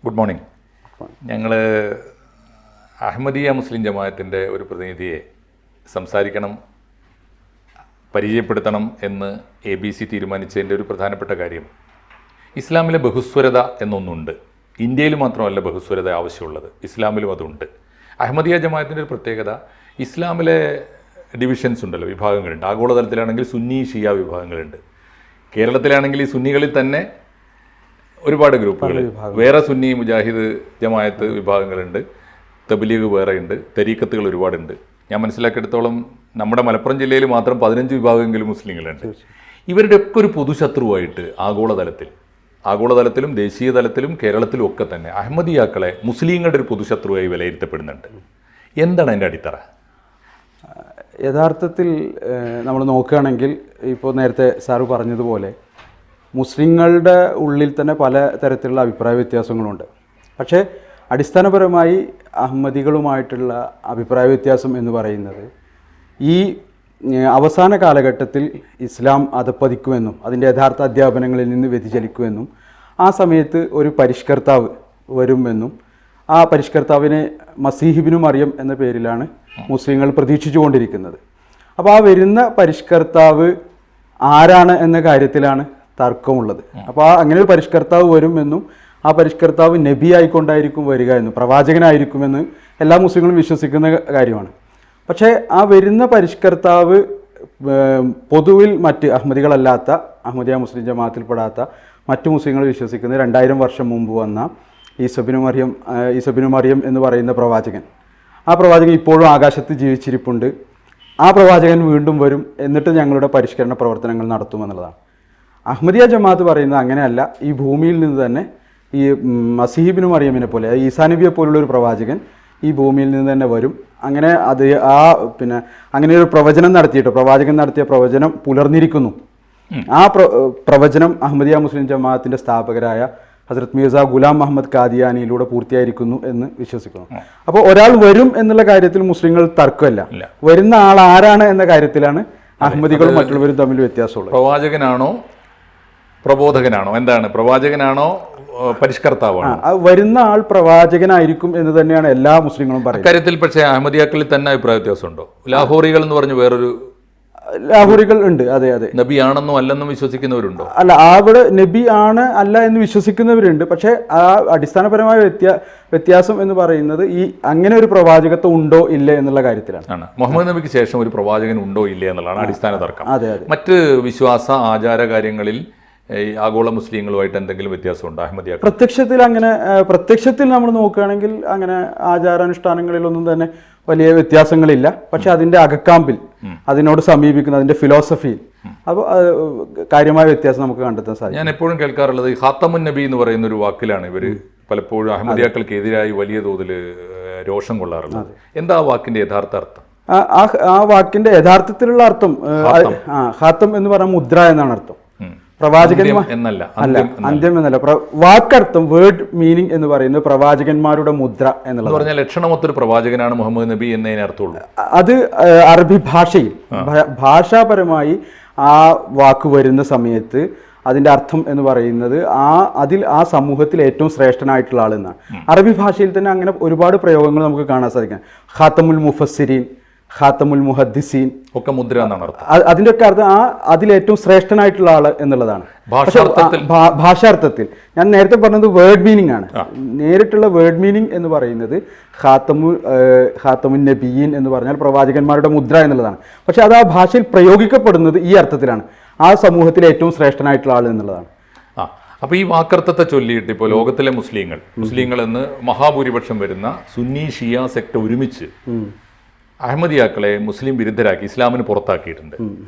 Good morning. ഞങ്ങൾ അഹമ്മദിയ മുസ്ലിം ജമാഅത്തിൻ്റെ ഒരു പ്രതിനിധിയെ സംസാരിക്കണം, പരിചയപ്പെടുത്തണം എന്ന് ABC തീരുമാനിച്ചതിൻ്റെ ഒരു പ്രധാനപ്പെട്ട കാര്യം, ഇസ്ലാമിലെ ബഹുസ്വരത എന്നൊന്നുണ്ട്. ഇന്ത്യയിൽ മാത്രമല്ല ബഹുസ്വരത ആവശ്യമുള്ളത്, ഇസ്ലാമിലും അതുണ്ട്. അഹമ്മദിയ ജമാഅത്തിൻ്റെ ഒരു പ്രത്യേകത, ഇസ്ലാമിലെ ഡിവിഷൻസ് ഉണ്ടല്ലോ, വിഭാഗങ്ങളുണ്ട്. ആഗോളതലത്തിലാണെങ്കിൽ സുന്നി ഷിയ വിഭാഗങ്ങളുണ്ട്. കേരളത്തിലാണെങ്കിൽ ഈ സുന്നികളിൽ തന്നെ ഒരുപാട് ഗ്രൂപ്പുകൾ, വേറെ സുന്നി മുജാഹിദ് ജമാഅത്ത് വിഭാഗങ്ങളുണ്ട്, തബ്ലീഗ് വേറെയുണ്ട്, തരീക്കത്തുകൾ ഒരുപാടുണ്ട്. ഞാൻ മനസ്സിലാക്കിയെടുത്തോളം നമ്മുടെ മലപ്പുറം ജില്ലയിൽ മാത്രം 15 വിഭാഗമെങ്കിലും മുസ്ലിങ്ങളുണ്ട്. ഇവരുടെ ഒക്കെ ഒരു പൊതുശത്രുവായിട്ട് ആഗോളതലത്തിലും ദേശീയ തലത്തിലും കേരളത്തിലും ഒക്കെ തന്നെ അഹമ്മദിയാക്കളെ മുസ്ലിങ്ങളുടെ ഒരു പൊതുശത്രുവായി വിലയിരുത്തപ്പെടുന്നുണ്ട്. എന്താണ് അതിൻ്റെ അടിത്തറ? യഥാർത്ഥത്തിൽ നമ്മൾ നോക്കുകയാണെങ്കിൽ ഇപ്പോൾ നേരത്തെ സാറ് പറഞ്ഞതുപോലെ മുസ്ലിങ്ങളുടെ ഉള്ളിൽ തന്നെ പല തരത്തിലുള്ള അഭിപ്രായ വ്യത്യാസങ്ങളുണ്ട്. പക്ഷേ അടിസ്ഥാനപരമായി അഹമ്മദികളുമായിട്ടുള്ള അഭിപ്രായ വ്യത്യാസം എന്ന് പറയുന്നത് ഈ അവസാന കാലഘട്ടത്തിൽ ഇസ്ലാം അധപ്പതിക്കുമെന്നും അതിൻ്റെ യഥാർത്ഥ അധ്യാപനങ്ങളിൽ നിന്ന് വ്യതിചലിക്കുമെന്നും ആ സമയത്ത് ഒരു പരിഷ്കർത്താവ് വരുമെന്നും ആ പരിഷ്കർത്താവിനെ മസീഹ് ഇബ്നു മറിയം എന്ന പേരിലാണ് മുസ്ലിങ്ങൾ പ്രതീക്ഷിച്ചു കൊണ്ടിരിക്കുന്നത്. അപ്പോൾ ആ വരുന്ന പരിഷ്കർത്താവ് ആരാണ് എന്ന കാര്യത്തിലാണ് തർക്കമുള്ളത്. അപ്പോൾ അങ്ങനെ ഒരു പരിഷ്കർത്താവ് വരുമെന്നും ആ പരിഷ്കർത്താവ് നബി ആയിക്കൊണ്ടായിരിക്കും വരിക എന്നും പ്രവാചകനായിരിക്കുമെന്ന് എല്ലാ മുസ്ലിങ്ങളും വിശ്വസിക്കുന്ന കാര്യമാണ്. പക്ഷേ ആ വരുന്ന പരിഷ്കർത്താവ് പൊതുവിൽ മറ്റ് അഹമ്മദികളല്ലാത്ത, അഹമ്മദിയ മുസ്ലിം ജമാഅത്തിൽപ്പെടാത്ത മറ്റു മുസ്ലിങ്ങൾ വിശ്വസിക്കുന്ന 2000 വർഷം മുമ്പ് വന്ന ഈസബിനു മറിയം എന്ന് പറയുന്ന പ്രവാചകൻ, ആ പ്രവാചകൻ ഇപ്പോഴും ആകാശത്ത് ജീവിച്ചിരിപ്പുണ്ട്. ആ പ്രവാചകൻ വീണ്ടും വരും, എന്നിട്ട് ഞങ്ങളുടെ പരിഷ്കരണ പ്രവർത്തനങ്ങൾ നടത്തുമെന്നുള്ളതാണ്. അഹമ്മദിയ ജമാഅത്ത് പറയുന്നത് അങ്ങനെയല്ല. ഈ ഭൂമിയിൽ നിന്ന് തന്നെ ഈ മസീഹ് ഇബ്നു മറിയമിനെ പോലെ, ഈസാ നബിയെ പോലുള്ള ഒരു പ്രവാചകൻ ഈ ഭൂമിയിൽ നിന്ന് തന്നെ വരും. അങ്ങനെ അങ്ങനെ ഒരു പ്രവചനം നടത്തിയിട്ട്, പ്രവാചകൻ നടത്തിയ പ്രവചനം പുലർന്നിരിക്കുന്നു. ആ പ്രവചനം അഹമ്മദിയ മുസ്ലിം ജമാഅത്തിൻ്റെ സ്ഥാപകരായ ഹസ്രത്ത് മിർസ ഗുലാം മുഹമ്മദ് ഖാദിയാനിയിലൂടെ പൂർത്തിയായിരിക്കുന്നു എന്ന് വിശ്വസിക്കുന്നു. അപ്പോൾ ഒരാൾ വരും എന്നുള്ള കാര്യത്തിൽ മുസ്ലിങ്ങൾ തർക്കമല്ല. വരുന്ന ആൾ ആരാണ് എന്ന കാര്യത്തിലാണ് അഹമ്മദികളും മറ്റുള്ളവരും തമ്മിൽ വ്യത്യാസമുള്ളത്. പ്രവാചകനാണോ പ്രബോധകനാണോ, എന്താണ്? പ്രവാചകനാണോ പരിഷ്കർത്താവാണോ? വരുന്ന ആൾ പ്രവാചകനായിരിക്കും എന്ന് തന്നെയാണ് എല്ലാ മുസ്ലിങ്ങളും പറയുന്നത്. കാര്യത്തിൽ പക്ഷേ അഹമ്മദിയാക്കളിൽ തന്നെ അഭിപ്രായ വ്യത്യാസമുണ്ടോ? ലാഹോറികൾ എന്ന് പറഞ്ഞ് വേറൊരു ലാഹോറികൾ ഉണ്ട്. അതെ അതെ, നബി ആണെന്നോ അല്ലെന്നും വിശ്വസിക്കുന്നവരുണ്ടോ? അല്ല, അവിടെ നബി ആണ് അല്ല എന്ന് വിശ്വസിക്കുന്നവരുണ്ട്. പക്ഷേ ആ അടിസ്ഥാനപരമായ വ്യത്യാസം എന്ന് പറയുന്നത് ഈ അങ്ങനെ ഒരു പ്രവാചകത്വം ഉണ്ടോ ഇല്ലേ എന്നുള്ള കാര്യത്തിലാണ്. മുഹമ്മദ് നബിക്ക് ശേഷം ഒരു പ്രവാചകൻ ഉണ്ടോ ഇല്ലേ എന്നുള്ളതാണ് അടിസ്ഥാന തർക്കം. അതെ അതെ. മറ്റ് വിശ്വാസ ആചാര കാര്യങ്ങളിൽ ഈ ആഗോള മുസ്ലിങ്ങളുമായിട്ട് എന്തെങ്കിലും വ്യത്യാസമുണ്ടോ അഹമ്മദിയ? പ്രത്യക്ഷത്തിൽ നമ്മൾ നോക്കുകയാണെങ്കിൽ അങ്ങനെ ആചാരാനുഷ്ഠാനങ്ങളിലൊന്നും തന്നെ വലിയ വ്യത്യാസങ്ങളില്ല. പക്ഷെ അതിൻ്റെ അകക്കാമ്പിൽ, അതിനോട് സമീപിക്കുന്ന അതിൻ്റെ ഫിലോസഫിയിൽ അപ്പോൾ കാര്യമായ വ്യത്യാസം നമുക്ക് കണ്ടെത്താൻ സാധിക്കും. ഞാൻ എപ്പോഴും കേൾക്കാറുള്ളത് ഈ ഖാത്തമുൻ നബി എന്ന് പറയുന്ന ഒരു വാക്കിലാണ് ഇവർ പലപ്പോഴും അഹമ്മദിയാക്കൾക്കെതിരായി വലിയ തോതിൽ രോഷം കൊള്ളാറുള്ളത്. എന്താ ആ വാക്കിന്റെ യഥാർത്ഥ അർത്ഥം? ആ വാക്കിന്റെ യഥാർത്ഥത്തിലുള്ള അർത്ഥം ഖാത്തം എന്ന് പറഞ്ഞ മുദ്ര എന്നാണ് അർത്ഥം. പ്രവാചകന്മാർ എന്നല്ല, അന്ത്യം എന്നല്ല. വാക്കർത്ഥം, വേർഡ് മീനിങ് എന്ന് പറയുന്നത് പ്രവാചകന്മാരുടെ മുദ്ര എന്നുള്ളത് പറഞ്ഞാൽ ലക്ഷണമൊത്തൊരു പ്രവാചകനാണ് മുഹമ്മദ് നബി എന്നതിന് അർത്ഥമുള്ളൂ. അത് അറബി ഭാഷയിൽ ഭാഷാപരമായി ആ വാക്ക് വരുന്ന സമയത്ത് അതിൻ്റെ അർത്ഥം എന്ന് പറയുന്നത് ആ സമൂഹത്തിൽ ഏറ്റവും ശ്രേഷ്ഠനായിട്ടുള്ള ആളെന്നാണ്. അറബി ഭാഷയിൽ തന്നെ അങ്ങനെ ഒരുപാട് പ്രയോഗങ്ങൾ നമുക്ക് കാണാൻ സാധിക്കും. ഖാത്തമുൽ മുഫസ്സിരീൻ, ഖാത്തമുൽ മുഹദ്ദിസീൻ ഒക്കെ മുദ്ര എന്നാണ് അർത്ഥം. അതിൻ്റെ ഒക്കെ അർത്ഥം അതിലേറ്റവും ശ്രേഷ്ഠനായിട്ടുള്ള ആള് എന്നുള്ളതാണ്. ഭാഷാർത്ഥത്തിൽ ഞാൻ നേരത്തെ പറഞ്ഞത് വേർഡ് മീനിങ് ആണ്. നേരിട്ടുള്ള വേർഡ് മീനിങ് എന്ന് പറയുന്നത് ഖാത്തമുൻ നബിയീൻ എന്ന് പറഞ്ഞാൽ പ്രവാചകന്മാരുടെ മുദ്ര എന്നുള്ളതാണ്. പക്ഷെ അത് ആ ഭാഷയിൽ പ്രയോഗിക്കപ്പെടുന്നത് ഈ അർത്ഥത്തിലാണ്, ആ സമൂഹത്തിലെ ഏറ്റവും ശ്രേഷ്ഠനായിട്ടുള്ള ആൾ എന്നുള്ളതാണ്. അപ്പോൾ ഈ വാക്കർത്ഥത്തെ ചൊല്ലിയിട്ട് ഇപ്പോൾ ലോകത്തിലെ മുസ്ലിങ്ങൾ എന്ന് മഹാഭൂരിപക്ഷം വരുന്ന സുന്നി ഷിയ സെക്ട് ഒരുമിച്ച് അഹമ്മദിയാക്കളെ മുസ്ലിം വിരുദ്ധരാക്കി ഇസ്ലാമിന് പുറത്താക്കിയിട്ടുണ്ട്.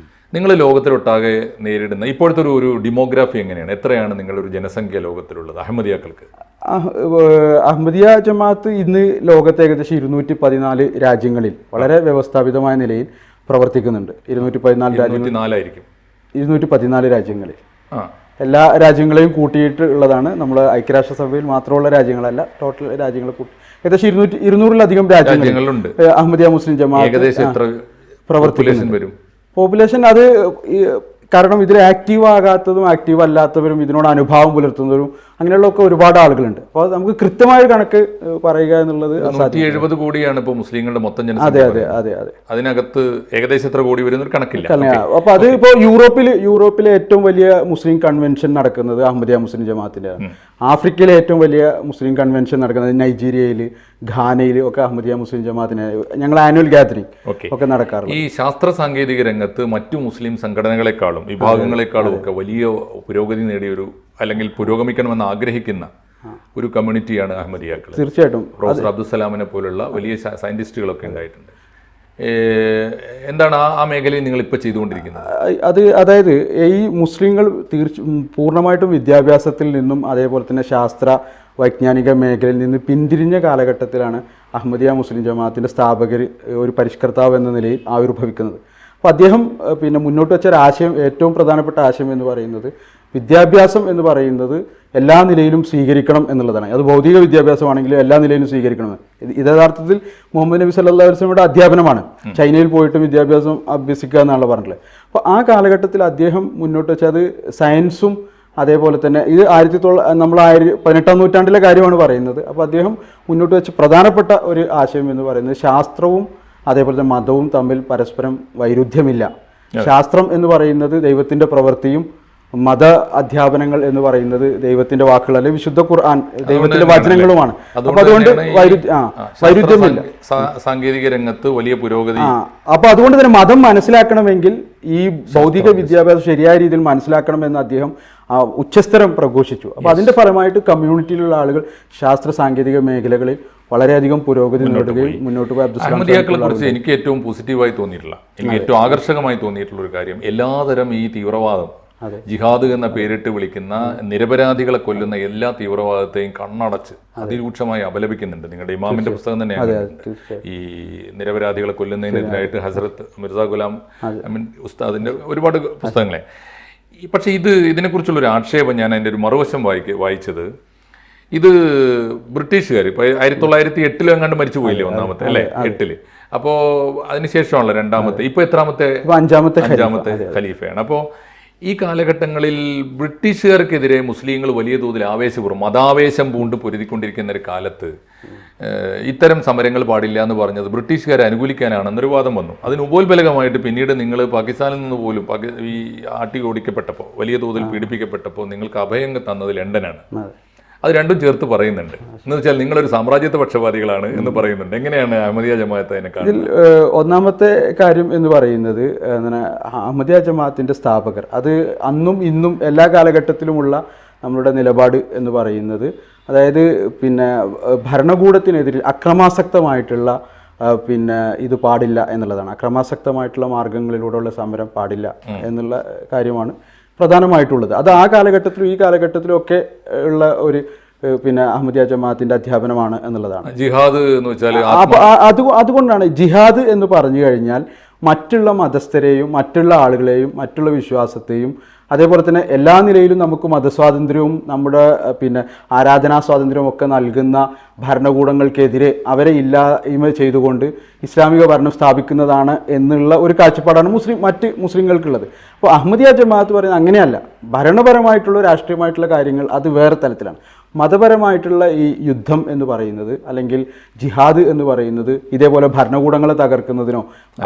നിങ്ങൾ ലോകത്തിലൊട്ടാകെ നേരിടുന്ന ഇപ്പോഴത്തെ ഒരു ഡെമോഗ്രാഫി എങ്ങനെയാണ്? എത്രയാണ് നിങ്ങളൊരു ജനസംഖ്യ ലോകത്തിലുള്ളത് അഹമ്മദിയാക്കൾക്ക്? അഹമ്മദിയ ജമാഅത്ത് ഇന്ന് ലോകത്തെ ഏകദേശം 214 രാജ്യങ്ങളിൽ വളരെ വ്യവസ്ഥാപിതമായ നിലയിൽ പ്രവർത്തിക്കുന്നുണ്ട്. 214 രാജ്യങ്ങളിൽ എല്ലാ രാജ്യങ്ങളെയും കൂട്ടിയിട്ട് ഉള്ളതാണ്. നമ്മൾ ഐക്യരാഷ്ട്രസഭയിൽ മാത്രമുള്ള രാജ്യങ്ങളല്ല, ടോട്ടൽ രാജ്യങ്ങളെ കൂട്ടി ഏകദേശം 200-ലധികം രാജ്യങ്ങളുണ്ട് അഹമ്മദിയ മുസ്ലിം ജമാഅത്ത് പ്രവർത്തിക്കുന്നു. പോപ്പുലേഷൻ അത് കാരണം ഇതിൽ ആക്റ്റീവ് ആകാത്തതും ആക്റ്റീവ് അല്ലാത്തവരും ഇതിനോട് അനുഭാവം പുലർത്തുന്നവരും അങ്ങനെയുള്ളതൊക്കെ ഒരുപാട് ആളുകളുണ്ട്. അപ്പോൾ നമുക്ക് കൃത്യമായ കണക്ക് പറയുക എന്നുള്ളത് 170 കോടിയാണ് ഇപ്പോൾ മുസ്ലിങ്ങളുടെ മൊത്തം അതെ ജനസംഖ്യ. അതെ അതെ അതെ അതിനകത്ത് ഏകദേശം എത്ര കോടി വരുന്നൊരു കണക്കില്ല. അപ്പോൾ അത് ഇപ്പോൾ യൂറോപ്പിലെ ഏറ്റവും വലിയ മുസ്ലിം കൺവെൻഷൻ നടക്കുന്നത് അഹമ്മദിയ മുസ്ലിം ജമാഅത്തിൻ്റെയാണ്. ആഫ്രിക്കയിലെ ഏറ്റവും വലിയ മുസ്ലിം കൺവെൻഷൻ നടക്കുന്നത് നൈജീരിയയിൽ, ഘാനയിൽ ഒക്കെ അഹമ്മദിയ മുസ്ലിം ജമാഅത്തിന് ഞങ്ങൾ ആനുവൽ ഗാദറിംഗ് ഒക്കെ നടക്കാറുണ്ട്. ഈ ശാസ്ത്ര സാങ്കേതിക രംഗത്ത് മറ്റു മുസ്ലിം സംഘടനകളെക്കാളും വിഭാഗങ്ങളെക്കാളും ഒക്കെ വലിയ പുരോഗതി നേടിയൊരു അല്ലെങ്കിൽ പുരോഗമിക്കണമെന്ന് ആഗ്രഹിക്കുന്ന ഒരു കമ്മ്യൂണിറ്റിയാണ് അഹമ്മദിയാക്കൾ. തീർച്ചയായിട്ടും പ്രൊഫസർ അബ്ദുസലാമിനെ പോലുള്ള വലിയ സയന്റിസ്റ്റുകളൊക്കെ ഉണ്ടായിട്ടുണ്ട്. എന്താണ് ആ മേഖലയിൽ നിങ്ങൾ ഇപ്പോൾ ചെയ്തുകൊണ്ടിരിക്കുന്നത്? അതായത് ഈ മുസ്ലിങ്ങൾ പൂർണ്ണമായിട്ടും വിദ്യാഭ്യാസത്തിൽ നിന്നും അതേപോലെ തന്നെ ശാസ്ത്ര വൈജ്ഞാനിക മേഖലയിൽ നിന്ന് പിന്തിരിഞ്ഞ കാലഘട്ടത്തിലാണ് അഹമ്മദിയ മുസ്ലിം ജമാഅത്തിൻ്റെ സ്ഥാപകർ ഒരു പരിഷ്കർത്താവ് എന്ന നിലയിൽ ആവിർഭവിക്കുന്നത്. അപ്പോൾ അദ്ദേഹം പിന്നെ മുന്നോട്ട് വെച്ച ഒരു ആശയം, ഏറ്റവും പ്രധാനപ്പെട്ട ആശയം എന്ന് പറയുന്നത് വിദ്യാഭ്യാസം എന്ന് പറയുന്നത് എല്ലാ നിലയിലും സ്വീകരിക്കണം എന്നുള്ളതാണ്. അത് ഭൗതിക വിദ്യാഭ്യാസമാണെങ്കിലും എല്ലാ നിലയിലും സ്വീകരിക്കണം. ഇത് യഥാർത്ഥത്തിൽ മുഹമ്മദ് നബി സല്ലല്ലാഹു അലൈഹി വസല്ലമയുടെ അധ്യാപനമാണ്. ചൈനയിൽ പോയിട്ട് വിദ്യാഭ്യാസം അഭ്യസിക്കുക എന്നാണല്ലോ പറഞ്ഞിട്ടുള്ളത്. അപ്പോൾ ആ കാലഘട്ടത്തിൽ അദ്ദേഹം മുന്നോട്ട് വെച്ചാൽ അത് സയൻസും അതേപോലെ തന്നെ ഇത് 18-ാം നൂറ്റാണ്ടിലെ കാര്യമാണ് പറയുന്നത്. അപ്പോൾ അദ്ദേഹം മുന്നോട്ട് വെച്ച പ്രധാനപ്പെട്ട ഒരു ആശയം എന്ന് പറയുന്നത് ശാസ്ത്രവും അതേപോലെ തന്നെ മതവും തമ്മിൽ പരസ്പരം വൈരുദ്ധ്യമില്ല. ശാസ്ത്രം എന്ന് പറയുന്നത് ദൈവത്തിൻ്റെ പ്രവൃത്തിയും മത അധ്യാപനങ്ങൾ എന്ന് പറയുന്നത് ദൈവത്തിന്റെ വാക്കുകൾ അല്ലെങ്കിൽ വിശുദ്ധ ഖുർആൻ ദൈവത്തിന്റെ വചനങ്ങളുമാണ്. അപ്പൊ അതുകൊണ്ട് വൈരുദ്ധ്യമില്ല. സാങ്കേതിക രംഗത്ത് വലിയ പുരോഗതി. അപ്പൊ അതുകൊണ്ട് തന്നെ മതം മനസ്സിലാക്കണമെങ്കിൽ ഈ ഭൗതിക വിദ്യാഭ്യാസം ശരിയായ രീതിയിൽ മനസ്സിലാക്കണമെന്ന് അദ്ദേഹം ഉച്ചസ്ഥരം പ്രഘോഷിച്ചു. അപ്പൊ അതിന്റെ ഫലമായിട്ട് കമ്മ്യൂണിറ്റിയിലുള്ള ആളുകൾ ശാസ്ത്ര സാങ്കേതിക മേഖലകളിൽ വളരെയധികം പുരോഗതി നേടുകയും മുന്നോട്ട് പോയി. അഹമ്മദിയാക്കളെ കുറിച്ച് എനിക്ക് ഏറ്റവും പോസിറ്റീവായി തോന്നിയിട്ടുള്ള, എനിക്ക് ഏറ്റവും ആകർഷകമായി തോന്നിയിട്ടുള്ള ഒരു കാര്യം, എല്ലാതരം ഈ തീവ്രവാദം, ജിഹാദ് എന്ന പേരിട്ട് വിളിക്കുന്ന നിരപരാധികളെ കൊല്ലുന്ന എല്ലാ തീവ്രവാദത്തെയും കണ്ണടച്ച് അതിരൂക്ഷമായി അപലപിക്കുന്നുണ്ട്. നിങ്ങളുടെ ഇമാമിന്റെ പുസ്തകം തന്നെയാണ് ഈ നിരപരാധികളെ കൊല്ലുന്നതിനെതിരായിട്ട് ഹസരത്ത് മിർസ ഗുലാം ഉസ്താദിന്റെ ഒരുപാട് പുസ്തകങ്ങളെ. പക്ഷേ ഇതിനെക്കുറിച്ചുള്ളൊരു ആക്ഷേപം ഞാൻ അതിൻ്റെ ഒരു മറുവശം വായിച്ചത്, ഇത് ബ്രിട്ടീഷുകാർ ഇപ്പോൾ 1908 എങ്ങാണ്ട് മരിച്ചു പോയില്ലേ ഒന്നാമത്തെ, അല്ലേ 8. അപ്പോൾ അതിനുശേഷമാണല്ലോ രണ്ടാമത്തെ, ഇപ്പോൾ എത്രാമത്തെ? അഞ്ചാമത്തെ ഖലീഫയാണ്. അപ്പോൾ ഈ കാലഘട്ടങ്ങളിൽ ബ്രിട്ടീഷുകാർക്കെതിരെ മുസ്ലിങ്ങൾ വലിയ തോതിൽ മതാവേശം പൂണ്ട് പൊരുതിക്കൊണ്ടിരിക്കുന്ന ഒരു കാലത്ത് ഇത്തരം സമരങ്ങൾ പാടില്ല എന്ന് പറഞ്ഞത് ബ്രിട്ടീഷുകാരെ അനുകൂലിക്കാനാണെന്നൊരു വാദം വന്നു. അതിന് ഉപോത്ബലകമായിട്ട് പിന്നീട് നിങ്ങൾ പാകിസ്ഥാനിൽ നിന്ന് പോലും ഈ ആട്ടി ഓടിക്കപ്പെട്ടപ്പോൾ, വലിയ തോതിൽ പീഡിപ്പിക്കപ്പെട്ടപ്പോൾ നിങ്ങൾക്ക് അഭയം തന്നത് ലണ്ടനാണ്. അത് രണ്ടും ചേർത്ത് പറയുന്നുണ്ട്. എന്ന് വെച്ചാൽ നിങ്ങളൊരു സാമ്രാജ്യത്വ പക്ഷപാതികളാണ് എന്ന് പറയുന്നുണ്ട്. എങ്ങനെയാണ് അഹമ്മദിയ ജമാഅത്ത് അതിനെ കാണുന്നത്? ഒന്നാമത്തെ കാര്യം എന്ന് പറയുന്നത് അഹമ്മദിയ ജമാഅത്തിന്റെ സ്ഥാപകർ, അത് അന്നും ഇന്നും എല്ലാ കാലഘട്ടത്തിലുമുള്ള നമ്മളുടെ നിലപാട് എന്ന് പറയുന്നത്, അതായത് പിന്നെ ഭരണകൂടത്തിനെതിരെ അക്രമാസക്തമായിട്ടുള്ള ഇത് പാടില്ല എന്നുള്ളതാണ്. അക്രമാസക്തമായിട്ടുള്ള മാർഗങ്ങളിലൂടെയുള്ള സമരം പാടില്ല എന്നുള്ള കാര്യമാണ് പ്രധാനമായിട്ടുള്ളത്. അത് ആ കാലഘട്ടത്തിലും ഈ കാലഘട്ടത്തിലും ഒക്കെ ഉള്ള ഒരു അഹമ്മദിയ ജമാഅത്തിന്റെ അധ്യാപനമാണ് എന്നുള്ളതാണ്. ജിഹാദ് എന്ന് വെച്ചാൽ അതുകൊണ്ടാണ് ജിഹാദ് എന്ന് പറഞ്ഞു കഴിഞ്ഞാൽ മറ്റുള്ള മതസ്ഥരെയും മറ്റുള്ള ആളുകളെയും മറ്റുള്ള വിശ്വാസത്തെയും അതേപോലെ തന്നെ എല്ലാ നിലയിലും നമുക്ക് മതസ്വാതന്ത്ര്യവും നമ്മുടെ ആരാധനാ സ്വാതന്ത്ര്യവും ഒക്കെ നൽകുന്ന ഭരണകൂടങ്ങൾക്കെതിരെ അവരെ ഇല്ലായ്മ ചെയ്തുകൊണ്ട് ഇസ്ലാമിക ഭരണം സ്ഥാപിക്കുന്നതാണ് എന്നുള്ള ഒരു കാഴ്ചപ്പാടാണ് മറ്റ് മുസ്ലിങ്ങൾക്കുള്ളത്. അപ്പോൾ അഹമ്മദിയ ജമാഅത്ത് പറയുന്നത് അങ്ങനെയല്ല. ഭരണപരമായിട്ടുള്ള രാഷ്ട്രീയമായിട്ടുള്ള കാര്യങ്ങൾ അത് വേറെ തലത്തിലാണ്. മതപരമായിട്ടുള്ള ഈ യുദ്ധം എന്ന് പറയുന്നത് അല്ലെങ്കിൽ ജിഹാദ് എന്ന് പറയുന്നത് ഇതേപോലെ ഭരണകൂടങ്ങളെ തകർക്കുന്നതിനോ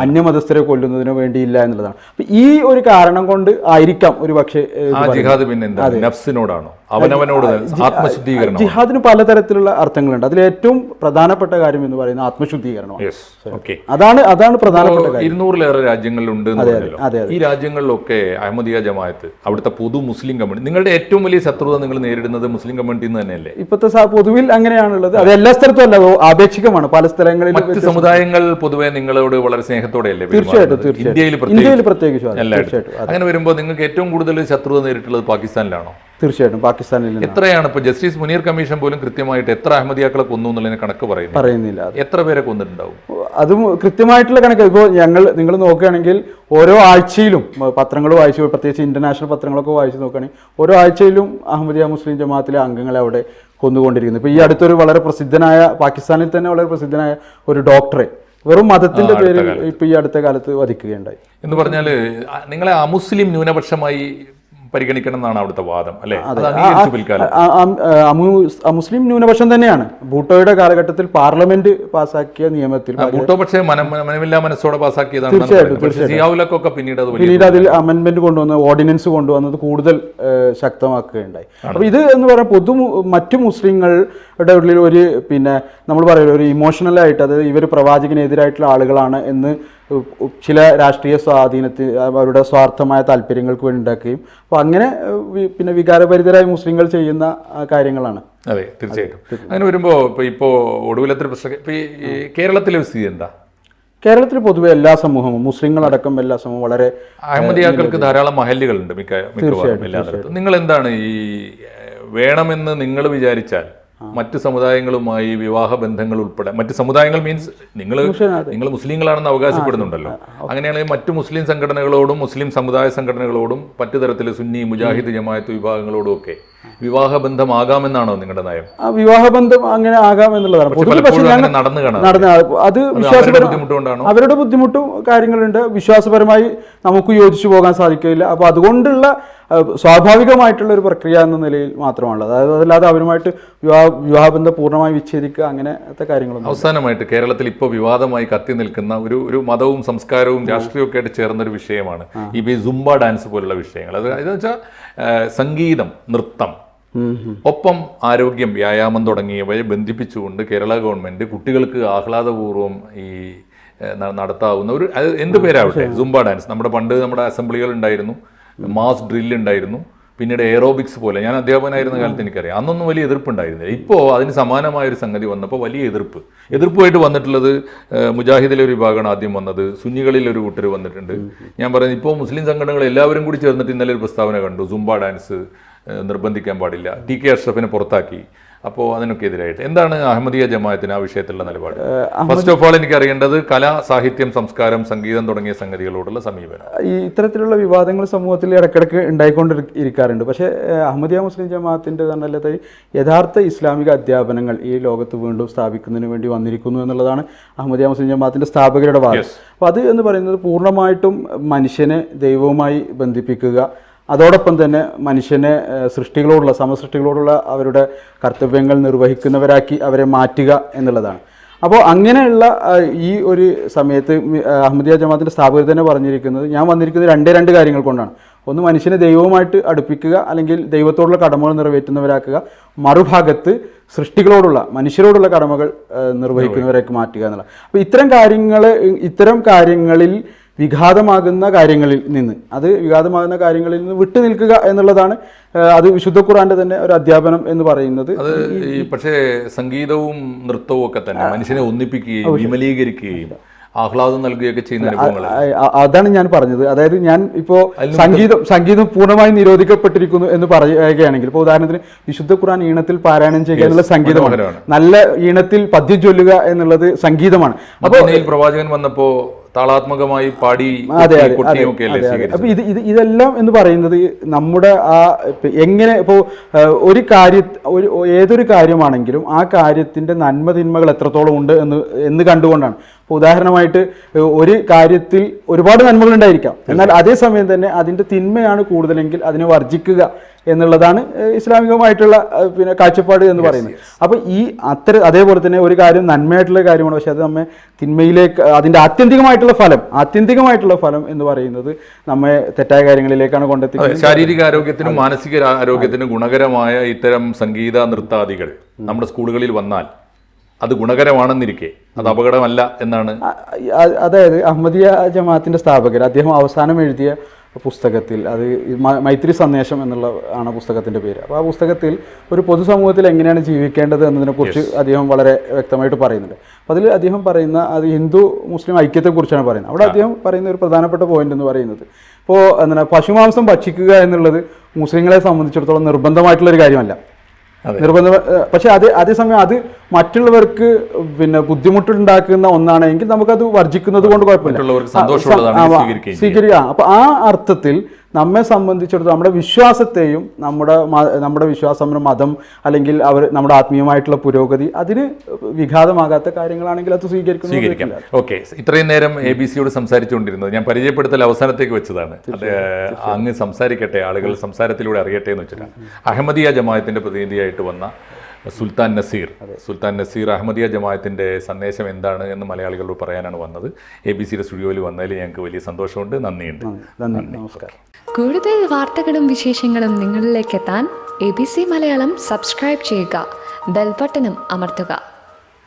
അന്യമതസ്ഥരെ കൊല്ലുന്നതിനോ വേണ്ടിയില്ല എന്നുള്ളതാണ്. അപ്പം ഈ ഒരു കാരണം കൊണ്ട് ആയിരിക്കാം ഒരു പക്ഷേ ജിഹാദിന് പലതരത്തിലുള്ള അർത്ഥങ്ങളുണ്ട്. അതിൽ ഏറ്റവും പ്രധാനപ്പെട്ട കാര്യം എന്ന് പറയുന്നത് ആത്മശുദ്ധീകരണമാണ്. അതാണ് പ്രധാനപ്പെട്ട കാര്യം. 200-ലേറെ രാജ്യങ്ങളിലുണ്ട്. ഈ രാജ്യങ്ങളിലൊക്കെ അഹമ്മദിയ ജമാഅത്ത്, അവിടുത്തെ പൊതു മുസ്ലിം കമ്മ്യൂണിറ്റി, നിങ്ങളുടെ ഏറ്റവും വലിയ ശത്രുത നിങ്ങൾ നേരിടുന്നത് മുസ്ലിം കമ്മ്യൂണിറ്റി തന്നെയല്ലേ? ഇപ്പോഴത്തെ പൊതുവിൽ അങ്ങനെയാണുള്ളത്. അത് എല്ലാ സ്ഥലത്തും അല്ല, ആപേക്ഷികമാണ്. പല സ്ഥലങ്ങളിലും മറ്റ് സമുദായങ്ങൾ പൊതുവെ നിങ്ങളോട് വളരെ സ്നേഹത്തോടെയല്ലേ? തീർച്ചയായിട്ടും. ഇന്ത്യയിൽ പ്രത്യേകിച്ച് അങ്ങനെ വരുമ്പോൾ നിങ്ങൾക്ക് ഏറ്റവും കൂടുതൽ ശത്രുത നേരിട്ടുള്ളത് പാകിസ്ഥാനിലാണോ? തീർച്ചയായിട്ടും പാകിസ്ഥാനിൽ. എത്രയാണ് ഇപ്പോൾ ജസ്റ്റിസ് മുനീർ കമ്മീഷൻ പോലും കൃത്യമായിട്ട് എത്ര അഹമ്മദിയാക്കളെ കൊന്നു എന്നുള്ളതിന് കണക്ക് പറയുന്നില്ല. എത്ര പേരെ കൊന്നിട്ടുണ്ടാവും? അതും കൃത്യമായിട്ടുള്ള കണക്ക്. ഇപ്പോൾ നിങ്ങൾ നോക്കുകയാണെങ്കിൽ ഓരോ ആഴ്ചയിലും പത്രങ്ങൾ വായിച്ചു, പ്രത്യേകിച്ച് ഇന്റർനാഷണൽ പത്രങ്ങളൊക്കെ വായിച്ചു നോക്കുകയാണെങ്കിൽ ഓരോ ആഴ്ചയിലും അഹമ്മദിയ മുസ്ലിം ജമാഅത്തിലെ അംഗങ്ങളെ അവിടെ കൊന്നുകൊണ്ടിരിക്കുന്നു. ഇപ്പോൾ ഈ അടുത്തൊരു വളരെ പ്രസിദ്ധനായ, പാകിസ്ഥാനിൽ തന്നെ വളരെ പ്രസിദ്ധനായ ഒരു ഡോക്ടറെ വെറും മതത്തിന്റെ പേരിൽ ഇപ്പൊ ഈ അടുത്ത കാലത്ത് വധിക്കുകയുണ്ടായി. എന്ന് പറഞ്ഞാൽ നിങ്ങളെ അമുസ്ലിം ന്യൂനപക്ഷമായി പരിഗണിക്കണം എന്നാണ് അവിടുത്തെ വാദം അല്ലേ? അത് അംഗീകരിച്ചു പിൽക്കാലം. മുസ്ലിം ന്യൂനപക്ഷം തന്നെയാണ്. ഭൂട്ടോയുടെ കാലഘട്ടത്തിൽ പാർലമെന്റ് പാസാക്കിയ നിയമത്തിൽ ഭൂട്ടോ പക്ഷേ മനമില്ലാ മനസ്സോടെ പാസാക്കിയതാണ്. പിന്നീട് അതിൽ അമെൻമെന്റ് കൊണ്ടുവന്ന് ഓർഡിനൻസ് കൊണ്ടുവന്നത് കൂടുതൽ ശക്തമാക്കുകയുണ്ടായി. അപ്പോൾ ഇത് എന്ന് പറഞ്ഞാൽ മറ്റു മുസ്ലിങ്ങളുടെ ഉള്ളിൽ ഒരു നമ്മൾ പറയുന്നത് ഒരു ഇമോഷണലായിട്ട്, അതായത് ഇവർ പ്രവാചകനെതിരായിട്ടുള്ള ആളുകളാണ് എന്ന് ചില രാഷ്ട്രീയ സ്വാധീനത്തിൽ അവരുടെ സ്വാർത്ഥമായ താല്പര്യങ്ങൾക്ക് വേണ്ടി ഉണ്ടാക്കുകയും അപ്പോൾ അങ്ങനെ വികാരഭരിതരായ മുസ്ലിങ്ങൾ ചെയ്യുന്ന കാര്യങ്ങളാണ്. അതെ, തീർച്ചയായിട്ടും. അങ്ങനെ വരുമ്പോൾ ഇപ്പോൾ ഒടുവിലത്തെ പ്രശ്നം ഈ കേരളത്തിലെ സ്ഥിതി എന്താ? കേരളത്തിൽ പൊതുവെ എല്ലാ സമൂഹവും, മുസ്ലിങ്ങളടക്കം എല്ലാ സമൂഹവും വളരെ അഹമ്മദിയാക്കൾക്ക് ധാരാളം മഹല്ലുകളുണ്ട് മിക്കവാറും എല്ലായിടത്തും. നിങ്ങൾ എന്താണ് ഈ വേണമെന്ന് നിങ്ങൾ വിചാരിച്ചാൽ മറ്റ് സമുദായങ്ങളുമായി വിവാഹ ബന്ധങ്ങൾ ഉൾപ്പെടെ, മറ്റ് സമുദായങ്ങൾ മീൻസ് നിങ്ങൾ മുസ്ലിങ്ങളാണെന്ന് അവകാശപ്പെടുന്നുണ്ടല്ലോ, അങ്ങനെയാണെങ്കിൽ മറ്റു മുസ്ലിം സംഘടനകളോടും മുസ്ലിം സമുദായ സംഘടനകളോടും മറ്റു തരത്തിൽ സുന്നി മുജാഹിദ് ജമാഅത്ത് വിഭാഗങ്ങളോടും ഒക്കെ വിവാഹബന്ധമാകാമെന്നാണോ നിങ്ങളുടെ നയം? വിവാഹബന്ധം അങ്ങനെ ആകാം എന്നുള്ളതാണ്. അത് ബുദ്ധിമുട്ടുകൊണ്ടാണോ? അവരുടെ ബുദ്ധിമുട്ടും കാര്യങ്ങളുണ്ട്. വിശ്വാസപരമായി നമുക്ക് യോജിച്ചു പോകാൻ സാധിക്കില്ല. അപ്പോൾ അതുകൊണ്ടുള്ള സ്വാഭാവികമായിട്ടുള്ള ഒരു പ്രക്രിയ എന്ന നിലയിൽ മാത്രമാണുള്ളത്. അതായത് അതല്ലാതെ അവരുമായിട്ട് വിവാഹബന്ധം പൂർണ്ണമായി വിച്ഛേദിക്കുക അങ്ങനത്തെ കാര്യങ്ങളൊന്നും. അവസാനമായിട്ട് കേരളത്തിൽ ഇപ്പോൾ വിവാദമായി കത്തി നിൽക്കുന്ന ഒരു മതവും സംസ്കാരവും രാഷ്ട്രീയവും ആയിട്ട് ചേർന്നൊരു വിഷയമാണ് ഈ സുംബ ഡാൻസ് പോലുള്ള വിഷയങ്ങൾ. അതെന്ന് വെച്ചാൽ സംഗീതം, നൃത്തം, ഒപ്പം ആരോഗ്യം, വ്യായാമം തുടങ്ങിയവയെ ബന്ധിപ്പിച്ചുകൊണ്ട് കേരള ഗവൺമെന്റ് കുട്ടികൾക്ക് ആഹ്ലാദപൂർവ്വം ഈ നടത്താവുന്ന ഒരു എന്ത് പേരാവട്ടെ, സുംബ ഡാൻസ്. പണ്ട് നമ്മുടെ അസംബ്ലികൾ ഉണ്ടായിരുന്നു, മാസ് ഡ്രില്ല് ഉണ്ടായിരുന്നു, പിന്നീട് എയറോബിക്സ് പോലെ. ഞാൻ അധ്യാപകനായിരുന്ന കാലത്ത് എനിക്കറിയാം, അന്നൊന്നും വലിയ എതിർപ്പുണ്ടായിരുന്നില്ല. ഇപ്പോൾ അതിന് സമാനമായൊരു സംഗതി വന്നപ്പോൾ വലിയ എതിർപ്പുമായിട്ട് വന്നിട്ടുള്ളത് മുജാഹിദിലെ ഒരു വിഭാഗമാണ് ആദ്യം വന്നത്, സുന്നികളിൽ ഒരു കൂട്ടർ വന്നിട്ടുണ്ട്. ഞാൻ പറയുന്നത് ഇപ്പോൾ മുസ്ലിം സംഘടനകൾ എല്ലാവരും കൂടി ചേർന്നിട്ട് ഇന്നലെ ഒരു പ്രസ്താവന കണ്ടു, സുംബ ഡാൻസ് നിർബന്ധിക്കാൻ പാടില്ല, ടി.കെ. അഷ്റഫിനെ പുറത്താക്കി. അപ്പോൾ അതിനൊക്കെ എതിരായിട്ട് എന്താണ് അഹമ്മദിയ ജമാഅത്തിന് ആ വിഷയത്തിലുള്ള നിലപാട്? ഫസ്റ്റ് ഓഫ് ഓൾ എനിക്ക് അറിയേണ്ടത് കല, സാഹിത്യം, സംസ്കാരം, സംഗീതം തുടങ്ങിയ സംഗതികളോടുള്ള സമീപനം. ഈ ഇത്തരത്തിലുള്ള വിവാദങ്ങൾ സമൂഹത്തിൽ ഇടയ്ക്കിടയ്ക്ക് ഉണ്ടായിക്കൊണ്ടിരിക്കാറുണ്ട്. പക്ഷേ അഹമ്മദിയ മുസ്ലിം ജമാഅത്തിൻ്റെ തന്നെ യഥാർത്ഥ ഇസ്ലാമിക അധ്യാപനങ്ങൾ ഈ ലോകത്ത് വീണ്ടും സ്ഥാപിക്കുന്നതിന് വേണ്ടി വന്നിരിക്കുന്നു എന്നുള്ളതാണ് അഹമ്മദിയ മുസ്ലിം ജമാഅത്തിൻ്റെ സ്ഥാപകരുടെ വാദം. അപ്പോൾ അത് എന്ന് പറയുന്നത് പൂർണ്ണമായിട്ടും മനുഷ്യനെ ദൈവവുമായി ബന്ധിപ്പിക്കുക, അതോടൊപ്പം തന്നെ മനുഷ്യനെ സമസൃഷ്ടികളോടുള്ള അവരുടെ കർത്തവ്യങ്ങൾ നിർവഹിക്കുന്നവരാക്കി അവരെ മാറ്റുക എന്നുള്ളതാണ്. അപ്പോൾ അങ്ങനെയുള്ള ഈ ഒരു സമയത്ത് അഹമ്മദിയ ജമാഅത്തിൻ്റെ സ്ഥാപകർ തന്നെ പറഞ്ഞിരിക്കുന്നത്, ഞാൻ വന്നിരിക്കുന്നത് രണ്ട് കാര്യങ്ങൾ കൊണ്ടാണ്. ഒന്ന്, മനുഷ്യനെ ദൈവവുമായിട്ട് അടുപ്പിക്കുക, അല്ലെങ്കിൽ ദൈവത്തോടുള്ള കടമകൾ നിറവേറ്റുന്നവരാക്കുക. മറുഭാഗത്ത് മനുഷ്യരോടുള്ള കടമകൾ നിർവഹിക്കുന്നവരാക്കി മാറ്റുക എന്നുള്ളത്. അപ്പോൾ ഇത്തരം കാര്യങ്ങളിൽ വിഘാതമാകുന്ന കാര്യങ്ങളിൽ നിന്ന് വിട്ടു നിൽക്കുക എന്നുള്ളതാണ്. അത് വിശുദ്ധ ഖുർആന്റെ തന്നെ ഒരു അധ്യാപനം എന്ന് പറയുന്നത്. അത് പക്ഷേ സംഗീതവും നൃത്തവും ഒക്കെ തന്നെ മനുഷ്യനെ ഒന്നിപ്പിക്കുകയും വിമലീകരിക്കുകയും ആഹ്ലാദം നൽകുകയൊക്കെ ചെയ്യുന്ന അനുഭവങ്ങൾ. അതാണ് ഞാൻ പറഞ്ഞത്. അതായത് ഞാൻ ഇപ്പോൾ സംഗീതം പൂർണ്ണമായി നിരോധിക്കപ്പെട്ടിരിക്കുന്നു എന്ന് പറയുകയാണെങ്കിൽ, ഇപ്പോൾ ഉദാഹരണത്തിന് വിശുദ്ധ ഖുർആൻ ഈണത്തിൽ പാരായണം ചെയ്യുക എന്നുള്ള സംഗീതമാണ്. നല്ല ഈണത്തിൽ പദ്യം ചൊല്ലുക എന്നുള്ളത് സംഗീതമാണ്. അപ്പോൾ പ്രവാചകൻ വന്നപ്പോ താളാത്മകമായി പാടി. അപ്പൊ ഇതെല്ലാം എന്ന് പറയുന്നത് നമ്മുടെ എങ്ങനെ ഇപ്പോൾ ഏതൊരു കാര്യമാണെങ്കിലും ആ കാര്യത്തിന്റെ നന്മ തിന്മകൾ എത്രത്തോളം ഉണ്ട് എന്ന് കണ്ടുകൊണ്ടാണ്. ഇപ്പോൾ ഉദാഹരണമായിട്ട് ഒരു കാര്യത്തിൽ ഒരുപാട് നന്മകൾ ഉണ്ടായിരിക്കാം, എന്നാൽ അതേസമയം തന്നെ അതിന്റെ തിന്മയാണ് കൂടുതലെങ്കിൽ അതിനെ വർജിക്കുക എന്നുള്ളതാണ് ഇസ്ലാമികമായിട്ടുള്ള കാഴ്ചപ്പാട് എന്ന് പറയുന്നത്. അപ്പോൾ അതേപോലെ തന്നെ ഒരു കാര്യം നന്മയായിട്ടുള്ള കാര്യമാണ്, പക്ഷെ അത് നമ്മെ തിന്മയിലേക്ക്, അതിന്റെ ആത്യന്തികമായിട്ടുള്ള ഫലം എന്ന് പറയുന്നത് നമ്മെ തെറ്റായ കാര്യങ്ങളിലേക്കാണ് കൊണ്ടെത്തിക്കുന്നത്. ശാരീരിക ആരോഗ്യത്തിനും മാനസിക ആരോഗ്യത്തിനും ഗുണകരമായ ഇത്തരം സംഗീത നൃത്താദികൾ നമ്മുടെ സ്കൂളുകളിൽ വന്നാൽ അത് ഗുണകരമാണെന്നിരിക്കെ അത് അപകടമല്ല എന്നാണ്. അതായത് അഹമ്മദിയ ജമാഅത്തിന്റെ സ്ഥാപകർ അദ്ദേഹം അവസാനം എഴുതിയ പുസ്തകത്തിൽ, അത് മൈത്രി സന്ദേശം എന്നുള്ള ആണ് പുസ്തകത്തിൻ്റെ പേര്. അപ്പോൾ ആ പുസ്തകത്തിൽ ഒരു പൊതുസമൂഹത്തിൽ എങ്ങനെയാണ് ജീവിക്കേണ്ടത് എന്നതിനെക്കുറിച്ച് അദ്ദേഹം വളരെ വ്യക്തമായിട്ട് പറയുന്നുണ്ട്. അപ്പോൾ അതിൽ അദ്ദേഹം പറയുന്ന അത് ഹിന്ദു മുസ്ലിം ഐക്യത്തെക്കുറിച്ചാണ് പറയുന്നത്. അവിടെ അദ്ദേഹം പറയുന്ന ഒരു പ്രധാനപ്പെട്ട പോയിന്റ് എന്ന് പറയുന്നത്, ഇപ്പോൾ പശുമാംസം ഭക്ഷിക്കുക എന്നുള്ളത് മുസ്ലിങ്ങളെ സംബന്ധിച്ചിടത്തോളം നിർബന്ധമായിട്ടുള്ളൊരു കാര്യമല്ല. പക്ഷെ അതേസമയം അത് മറ്റുള്ളവർക്ക് ബുദ്ധിമുട്ടുണ്ടാക്കുന്ന ഒന്നാണെങ്കിൽ നമുക്കത് വർജിക്കുന്നത് കൊണ്ട് കുഴപ്പമില്ല, സ്വീകരിക്കുക. അപ്പൊ ആ അർത്ഥത്തിൽ നമ്മെ സംബന്ധിച്ചിടത്തോളം നമ്മുടെ വിശ്വാസത്തെയും നമ്മുടെ വിശ്വാസം, നമ്മുടെ മതം അല്ലെങ്കിൽ നമ്മുടെ ആത്മീയമായിട്ടുള്ള പുരോഗതി അതിന് വിഘാതമാകാത്ത കാര്യങ്ങളാണെങ്കിൽ അത് സ്വീകരിക്കാം. ഓക്കെ, ഇത്രയും നേരം ABC യോട് സംസാരിച്ചുകൊണ്ടിരുന്നത് ഞാൻ പരിചയപ്പെടുത്തൽ അവസാനത്തേക്ക് വെച്ചതാണ്. അത് അങ്ങ് സംസാരിക്കട്ടെ, ആളുകൾ സംസാരത്തിലൂടെ അറിയട്ടെ എന്ന് വെച്ചിട്ടാണ്. അഹമ്മദിയ ജമാഅത്തിന്റെ പ്രതിനിധിയായിട്ട് വന്ന സുൽത്താൻ നസീർ അഹമ്മദിയ ജമാഅത്തിൻ്റെ സന്ദേശം എന്താണ് എന്ന് മലയാളികളോട് പറയാനാണ് വന്നത്. ABC സ്റ്റുഡിയോയിൽ വന്നതിൽ ഞങ്ങൾക്ക് വലിയ സന്തോഷമുണ്ട്. നന്ദിയുണ്ട്. നമസ്കാരം. കൂടുതൽ വാർത്തകളും വിശേഷങ്ങളും നിങ്ങളിലേക്ക് എത്താൻ ABC മലയാളം സബ്സ്ക്രൈബ് ചെയ്യുക, ബെൽ ബട്ടണും അമർത്തുക.